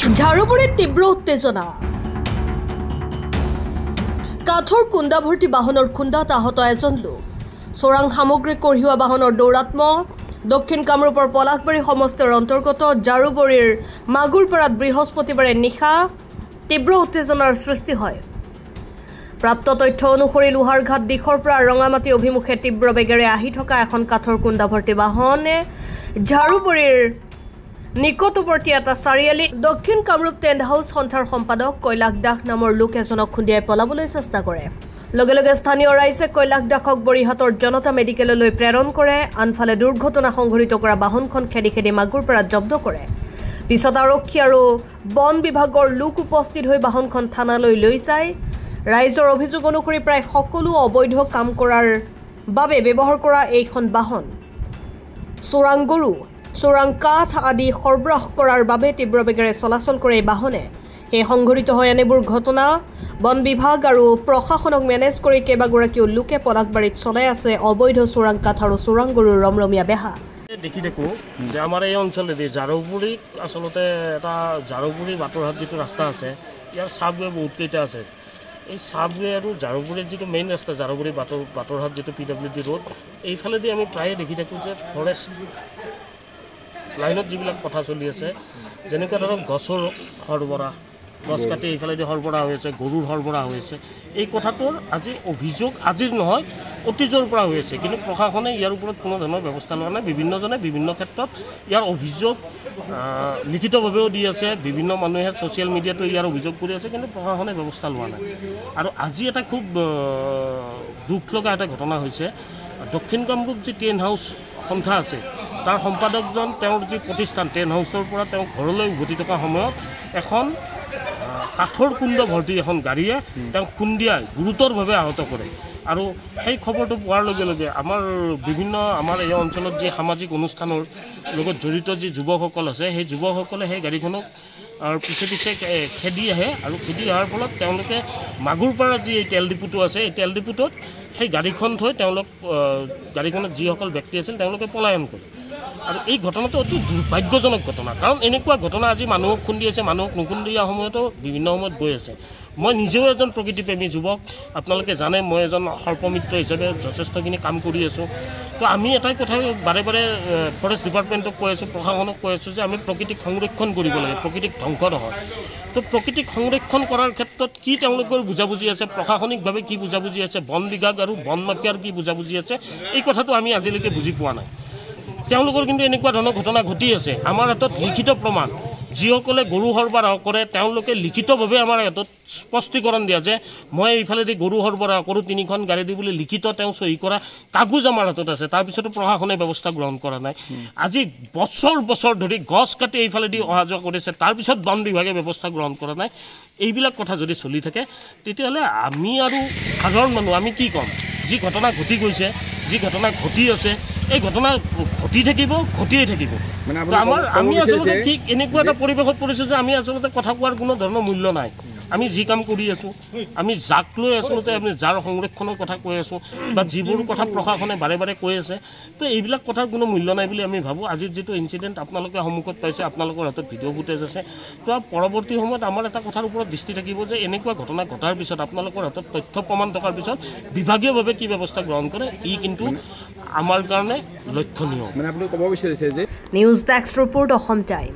ঝাৰুগুৰিত তীব্ৰ উত্তেজনা কাঠৰ কুণ্ডা ভৰ্তি বাহনৰ খুন্দাত আহত এজন লোক চোৰাং সামগ্ৰী কঢ়িওৱা বাহনৰ দৌৰাত্মক দক্ষিণ কামৰূপৰ পলাশবাৰী সমষ্টিৰ অন্তৰ্গত ঝাৰুগুৰিৰ মাগুৰপাৰাত বৃহস্পতিবাৰে নিশা তীব্ৰ উত্তেজনাৰ সৃষ্টি হয়। প্ৰাপ্ত তথ্য অনুসৰি লোহাৰঘাট দিশৰ পৰা ৰঙামাটি অভিমুখে তীব্ৰ বেগেৰে আহি থকা এখন কাঠৰ কুণ্ডা ভৰ্তি বাহনে ঝাৰুগুৰিৰ নিকটৱৰ্তী এটা চাৰিআলি দক্ষিণ কামৰূপ টেণ্ট হাউচ সন্থাৰ সম্পাদক কৈলাশ দাস নামৰ লোক এজনক খুন্দিয়াই পলাবলৈ চেষ্টা কৰে। লগে লগে স্থানীয় ৰাইজে কৈলাশ দাসক বৰিহাটৰ জনতা মেডিকেললৈ প্ৰেৰণ কৰে। আনফালে দুৰ্ঘটনা সংঘটিত কৰা বাহনখন খেদি খেদি মাগুৰপাৰাত জব্দ কৰে। পিছত আৰক্ষী আৰু বন বিভাগৰ লোক উপস্থিত হৈ বাহনখন থানালৈ লৈ যায়। ৰাইজৰ অভিযোগ অনুসৰি প্ৰায় সকলো অবৈধ কাম কৰাৰ বাবে ব্যৱহাৰ কৰা এইখন বাহন চোৰাং গৰু চোৰাং কাঠ আদি সৰবৰাহ কৰাৰ বাবে তীব্ৰ বেগেৰে চলাচল কৰে এই বাহনে। সেই সংঘটিত হয় এনেবোৰ ঘটনা বন বিভাগ আৰু প্ৰশাসনক মেনেজ কৰি কেইবাগৰাকীও লোকে পলাশবাৰীত চলাই আছে অবৈধ চোৰাং কাঠ আৰু চোৰাং গৰুৰ ৰমৰমীয়া বেহা। দেখি থাকোঁ যে আমাৰ এই অঞ্চলেদি ঝাৰুগুৰিত আচলতে এটা ঝাৰুগুৰি বাটৰহাট যিটো ৰাস্তা আছে ইয়াৰ চাবৱে বহুতকেইটা আছে। এই চাবৱে আৰু ঝাৰুগুৰিৰ যিটো মেইন ৰাস্তা ঝাৰুগুৰি বাটৰহাট যিটো PWD ৰোড এইফালেদি আমি প্ৰায়ে দেখি থাকোঁ যে ফৰেষ্ট লাইনত যিবিলাক কথা চলি আছে যেনেকুৱা ধৰক গছৰ সৰবৰাহ গছ কাটি এইফালেদি সৰবৰাহ হৈ আছে গৰুৰ সৰবৰাহ হৈ আছে এই কথাটোৰ আজি অভিযোগ আজিৰ নহয় অতীজৰ পৰা হৈ আছে কিন্তু প্ৰশাসনে ইয়াৰ ওপৰত কোনো ধৰণৰ ব্যৱস্থা লোৱা নাই। বিভিন্নজনে বিভিন্ন ক্ষেত্ৰত ইয়াৰ অভিযোগ লিখিতভাৱেও দি আছে। বিভিন্ন মানুহে ছ'চিয়েল মিডিয়াতো ইয়াৰ অভিযোগ কৰি আছে কিন্তু প্ৰশাসনে ব্যৱস্থা লোৱা নাই। আৰু আজি এটা খুব দুখ লগা এটা ঘটনা হৈছে দক্ষিণ কামৰূপ যি টেণ্ট হাউচ সন্থা আছে তাৰ সম্পাদকজন তেওঁৰ যি প্ৰতিষ্ঠান টেণ্ট হাউচৰ পৰা তেওঁ ঘৰলৈ উভতি থকা সময়ত এখন কাঠৰ কুণ্ড ভৰ্তি এখন গাড়ীয়ে তেওঁক খুন্দিয়াই গুৰুতৰভাৱে আহত কৰে। আৰু সেই খবৰটো পোৱাৰ লগে লগে আমাৰ এই অঞ্চলত যি সামাজিক অনুষ্ঠানৰ লগত জড়িত যি যুৱকসকল আছে সেই যুৱকসকলে সেই গাড়ীখনক পিছে পিছে খেদি আহে আৰু খেদি অহাৰ ফলত তেওঁলোকে মাগুৰপাৰা যি এই তেল ডিপুটো আছে এই তেল ডিপুটোত সেই গাড়ীখন থৈ তেওঁলোক গাড়ীখনত যিসকল ব্যক্তি আছিল তেওঁলোকে পলায়ন কৰে। আৰু এই ঘটনাটো অতি দুৰ্ভাগ্যজনক ঘটনা কাৰণ এনেকুৱা ঘটনা আজি মানুহক খুন্দি আছে মানুহক নুখুন্দিয়া সময়তো বিভিন্ন সময়ত গৈ আছে। মই নিজেও এজন প্ৰকৃতিপ্ৰেমী যুৱক আপোনালোকে জানে মই এজন সৰ্পমিত্ৰ হিচাপে যথেষ্টখিনি কাম কৰি আছোঁ। তো আমি এটাই কথা বাৰে বাৰে ফৰেষ্ট ডিপাৰ্টমেণ্টক কৈ আছোঁ প্ৰশাসনক কৈ আছোঁ যে আমি প্ৰকৃতিক সংৰক্ষণ কৰিব লাগে প্ৰকৃতিক ধ্বংস নহয়। তো প্ৰকৃতিক সংৰক্ষণ কৰাৰ ক্ষেত্ৰত কি তেওঁলোকৰ বুজাবুজি আছে প্ৰশাসনিকভাৱে কি বুজাবুজি আছে বন বিভাগ আৰু বন মাফিয়াৰ কি বুজাবুজি আছে এই কথাটো আমি আজিলৈকে বুজি পোৱা নাই। তেওঁলোকৰ কিন্তু এনেকুৱা ধৰণৰ ঘটনা ঘটি আছে। আমাৰ হাতত লিখিত প্ৰমাণ যিসকলে গৰু সৰবৰাহ কৰে তেওঁলোকে লিখিতভাৱে আমাৰ হাতত স্পষ্টীকৰণ দিয়া যে মই এইফালেদি গৰু সৰবৰাহ কৰোঁ 3খন গাড়ী দি বুলি লিখিত তেওঁ চহী কৰা কাগজ আমাৰ হাতত আছে। তাৰপিছতো প্ৰশাসনে ব্যৱস্থা গ্ৰহণ কৰা নাই। আজি বছৰ বছৰ ধৰি গছ কাটি এইফালেদি অহা যোৱা কৰিছে তাৰপিছত বন বিভাগে ব্যৱস্থা গ্ৰহণ কৰা নাই। এইবিলাক কথা যদি চলি থাকে তেতিয়াহ'লে আমি আৰু সাধাৰণ মানুহ আমি কি ক'ম? যি ঘটনা ঘটি গৈছে যি ঘটনা ঘটি আছে এই ঘটনা ঘটি থাকিব ঘটিয়ে থাকিব। আমি আচলতে কি এনেকুৱা এটা পৰিৱেশত পৰিছোঁ যে আমি আচলতে কথা কোৱাৰ কোনো ধৰণৰ মূল্য নাই। আমি যি কাম কৰি আছোঁ আমি যাক লৈ আচলতে আমি যাৰ সংৰক্ষণৰ কথা কৈ আছোঁ বা যিবোৰ কথা প্ৰশাসনে বাৰে বাৰে কৈ আছে তো এইবিলাক কথাৰ কোনো মূল্য নাই বুলি আমি ভাবোঁ। আজিৰ যিটো ইনচিডেণ্ট আপোনালোকে সন্মুখত পাইছে আপোনালোকৰ হাতত ভিডিঅ' ফুটেজ আছে তো পৰৱৰ্তী সময়ত আমাৰ এটা কথাৰ ওপৰত দৃষ্টি থাকিব যে এনেকুৱা ঘটনা ঘটাৰ পিছত আপোনালোকৰ হাতত তথ্য প্ৰমাণ থকাৰ পিছত বিভাগীয়ভাৱে কি ব্যৱস্থা গ্ৰহণ কৰে ই কিন্তু আমাৰ কাৰণে লক্ষণীয়। News desk report Assam time.